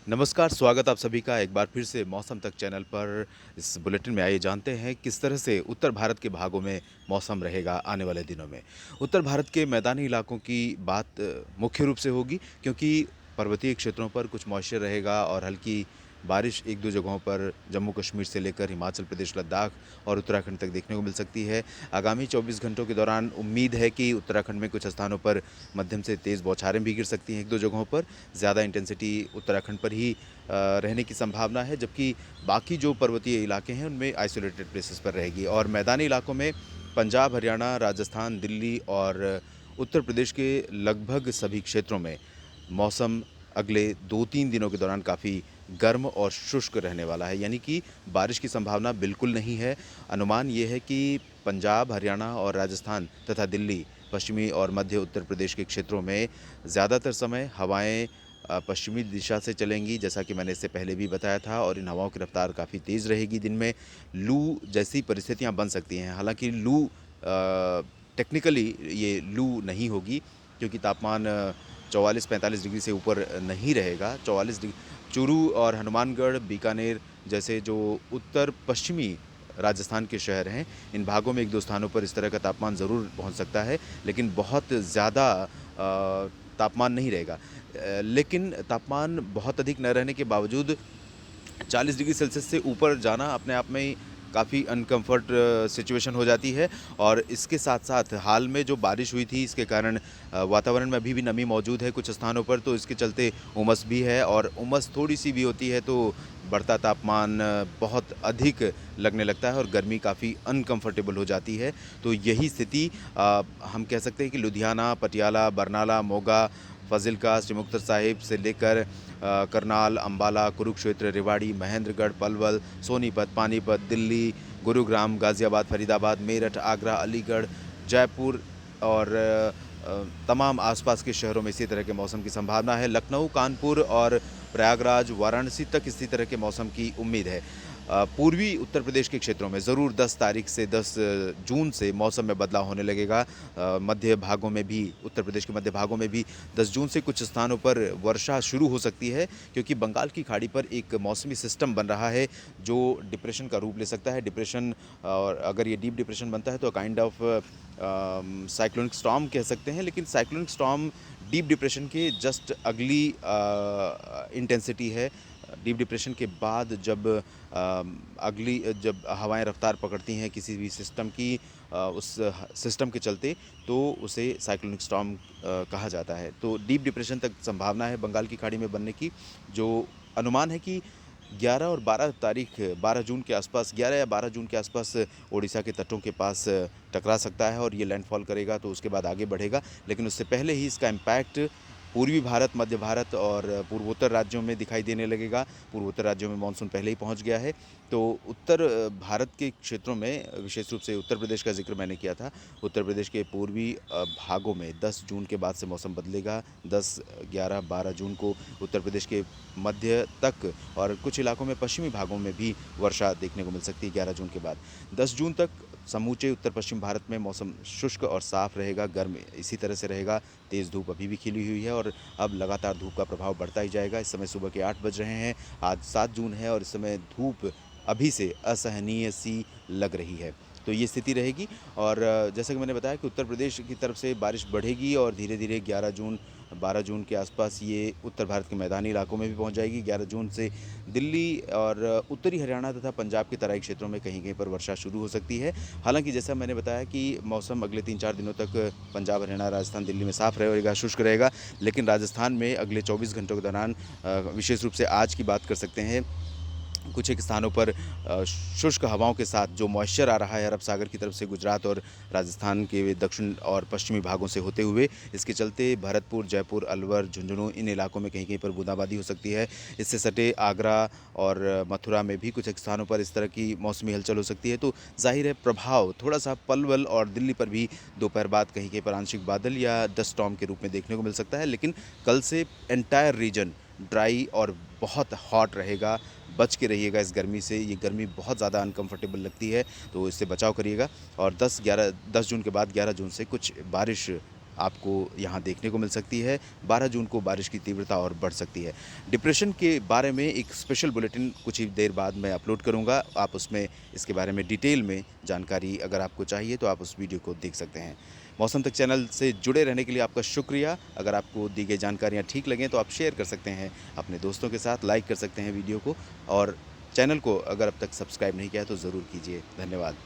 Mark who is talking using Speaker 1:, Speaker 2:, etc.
Speaker 1: नमस्कार, स्वागत आप सभी का एक बार फिर से मौसम तक चैनल पर। इस बुलेटिन में आइए जानते हैं किस तरह से उत्तर भारत के भागों में मौसम रहेगा आने वाले दिनों में। उत्तर भारत के मैदानी इलाकों की बात मुख्य रूप से होगी क्योंकि पर्वतीय क्षेत्रों पर कुछ मॉइस्चर रहेगा और हल्की बारिश एक दो जगहों पर जम्मू कश्मीर से लेकर हिमाचल प्रदेश, लद्दाख और उत्तराखंड तक देखने को मिल सकती है। आगामी 24 घंटों के दौरान उम्मीद है कि उत्तराखंड में कुछ स्थानों पर मध्यम से तेज़ बौछारें भी गिर सकती हैं एक दो जगहों पर। ज़्यादा इंटेंसिटी उत्तराखंड पर ही रहने की संभावना है, जबकि बाकी जो पर्वतीय इलाके हैं उनमें आइसोलेटेड प्लेसेस पर रहेगी और मैदानी इलाकों में पंजाब, हरियाणा, राजस्थान, दिल्ली और उत्तर प्रदेश के लगभग सभी क्षेत्रों में मौसम अगले 2-3 दिनों के दौरान काफ़ी गर्म और शुष्क रहने वाला है, यानी कि बारिश की संभावना बिल्कुल नहीं है। अनुमान ये है कि पंजाब, हरियाणा और राजस्थान तथा दिल्ली, पश्चिमी और मध्य उत्तर प्रदेश के क्षेत्रों में ज़्यादातर समय हवाएँ पश्चिमी दिशा से चलेंगी, जैसा कि मैंने इससे पहले भी बताया था, और इन हवाओं की रफ्तार काफ़ी तेज़ रहेगी। दिन में लू जैसी परिस्थितियाँ बन सकती हैं। हालाँकि लू टेक्निकली ये लू नहीं होगी क्योंकि तापमान 44-45 डिग्री से ऊपर नहीं रहेगा। 44 डिग्री चूरू और हनुमानगढ़, बीकानेर जैसे जो उत्तर पश्चिमी राजस्थान के शहर हैं, इन भागों में एक दो स्थानों पर इस तरह का तापमान ज़रूर पहुंच सकता है, लेकिन बहुत ज़्यादा तापमान नहीं रहेगा। लेकिन तापमान बहुत अधिक न रहने के बावजूद 40 डिग्री सेल्सियस से ऊपर जाना अपने आप में ही काफ़ी अनकम्फर्ट सिचुएशन हो जाती है। और इसके साथ-साथ हाल में जो बारिश हुई थी, इसके कारण वातावरण में अभी भी नमी मौजूद है कुछ स्थानों पर, तो इसके चलते उमस भी है और उमस थोड़ी-सी भी होती है तो बढ़ता तापमान बहुत अधिक लगने लगता है और गर्मी काफ़ी अनकम्फर्टेबल हो जाती है। तो यही स्थिति हम कह सकते हैं कि लुधियाना, पटियाला, बरनाला, मोगा, फ़ाज़िलका, श्री मुक्तसर साहिब से लेकर करनाल, अम्बाला, कुरुक्षेत्र, रेवाड़ी, महेंद्रगढ़, पलवल, सोनीपत, पानीपत, दिल्ली, गुरुग्राम, गाज़ियाबाद, फरीदाबाद, मेरठ, आगरा, अलीगढ़, जयपुर और तमाम आसपास के शहरों में इसी तरह के मौसम की संभावना है। लखनऊ, कानपुर और प्रयागराज, वाराणसी तक इसी तरह के मौसम की उम्मीद है। पूर्वी उत्तर प्रदेश के क्षेत्रों में ज़रूर 10 तारीख से 10 जून से मौसम में बदलाव होने लगेगा। मध्य भागों में भी, उत्तर प्रदेश के मध्य भागों में भी 10 जून से कुछ स्थानों पर वर्षा शुरू हो सकती है क्योंकि बंगाल की खाड़ी पर एक मौसमी सिस्टम बन रहा है जो डिप्रेशन का रूप ले सकता है। डिप्रेशन, और अगर ये डीप डिप्रेशन बनता है तो काइंड ऑफ साइक्लोनिक स्टॉर्म कह सकते हैं, लेकिन साइक्लोनिक स्टॉर्म डीप डिप्रेशन के जस्ट अगली इंटेंसिटी है। डीप डिप्रेशन के बाद जब हवाएं रफ्तार पकड़ती हैं किसी भी सिस्टम की, उस सिस्टम के चलते, तो उसे साइक्लोनिक स्टॉर्म कहा जाता है। तो डीप डिप्रेशन तक संभावना है बंगाल की खाड़ी में बनने की, जो अनुमान है कि 11 और 12 तारीख 12 जून के आसपास, 11 या 12 जून के आसपास ओडिशा के तटों के पास टकरा सकता है और ये लैंडफॉल करेगा, तो उसके बाद आगे बढ़ेगा। लेकिन उससे पहले ही इसका इम्पैक्ट पूर्वी भारत, मध्य भारत और पूर्वोत्तर राज्यों में दिखाई देने लगेगा। पूर्वोत्तर राज्यों में मानसून पहले ही पहुंच गया है। तो उत्तर भारत के क्षेत्रों में, विशेष रूप से उत्तर प्रदेश का जिक्र मैंने किया था, उत्तर प्रदेश के पूर्वी भागों में 10 जून के बाद से मौसम बदलेगा। 10, 11, 12 जून को उत्तर प्रदेश के मध्य तक और कुछ इलाकों में पश्चिमी भागों में भी वर्षा देखने को मिल सकती है 11 जून के बाद। 10 जून तक समूचे उत्तर पश्चिम भारत में मौसम शुष्क और साफ रहेगा, गर्म इसी तरह से रहेगा। तेज़ धूप अभी भी खिली हुई है और अब लगातार धूप का प्रभाव बढ़ता ही जाएगा। इस समय सुबह के 8 बज रहे हैं, आज 7 जून है और इस समय धूप अभी से असहनीय सी लग रही है। तो ये स्थिति रहेगी और जैसा कि मैंने बताया कि उत्तर प्रदेश की तरफ से बारिश बढ़ेगी और धीरे-धीरे 11 जून, 12 जून के आसपास ये उत्तर भारत के मैदानी इलाकों में भी पहुंच जाएगी। 11 जून से दिल्ली और उत्तरी हरियाणा तथा पंजाब के तराई क्षेत्रों में कहीं-कहीं पर वर्षा शुरू हो सकती है। हालाँकि जैसा मैंने बताया कि मौसम अगले 3-4 दिनों तक पंजाब, हरियाणा, राजस्थान, दिल्ली में साफ रहेगा, शुष्क रहेगा। लेकिन राजस्थान में अगले 24 घंटों के दौरान विशेष रूप से आज की बात कर सकते हैं, कुछ एक स्थानों पर शुष्क हवाओं के साथ जो मॉइस्चर आ रहा है अरब सागर की तरफ से गुजरात और राजस्थान के दक्षिण और पश्चिमी भागों से होते हुए, इसके चलते भरतपुर, जयपुर, अलवर, झुंझुनू इन इलाकों में कहीं-कहीं पर बूंदाबांदी हो सकती है। इससे सटे आगरा और मथुरा में भी कुछ एक स्थानों पर इस तरह की मौसमी हलचल हो सकती है। तो ज़ाहिर है प्रभाव थोड़ा-सा पलवल और दिल्ली पर भी दोपहर बाद कहीं-कहीं पर आंशिक बादल या डस्ट स्टॉर्म के रूप में देखने को मिल सकता है। लेकिन कल से एंटायर रीजन ड्राई और बहुत हॉट रहेगा। बच के रहिएगा इस गर्मी से, ये गर्मी बहुत ज़्यादा अनकम्फर्टेबल लगती है, तो इससे बचाव करिएगा। और 10 जून के बाद 11 जून से कुछ बारिश आपको यहाँ देखने को मिल सकती है। 12 जून को बारिश की तीव्रता और बढ़ सकती है। डिप्रेशन के बारे में एक स्पेशल बुलेटिन कुछ ही देर बाद मैं अपलोड करूँगा। आप उसमें इसके बारे में डिटेल में जानकारी अगर आपको चाहिए तो आप उस वीडियो को देख सकते हैं। मौसम तक चैनल से जुड़े रहने के लिए आपका शुक्रिया। अगर आपको दी गई जानकारियाँ ठीक लगें तो आप शेयर कर सकते हैं अपने दोस्तों के साथ, लाइक कर सकते हैं वीडियो को और चैनल को अगर अब तक सब्सक्राइब नहीं किया है तो ज़रूर कीजिए। धन्यवाद।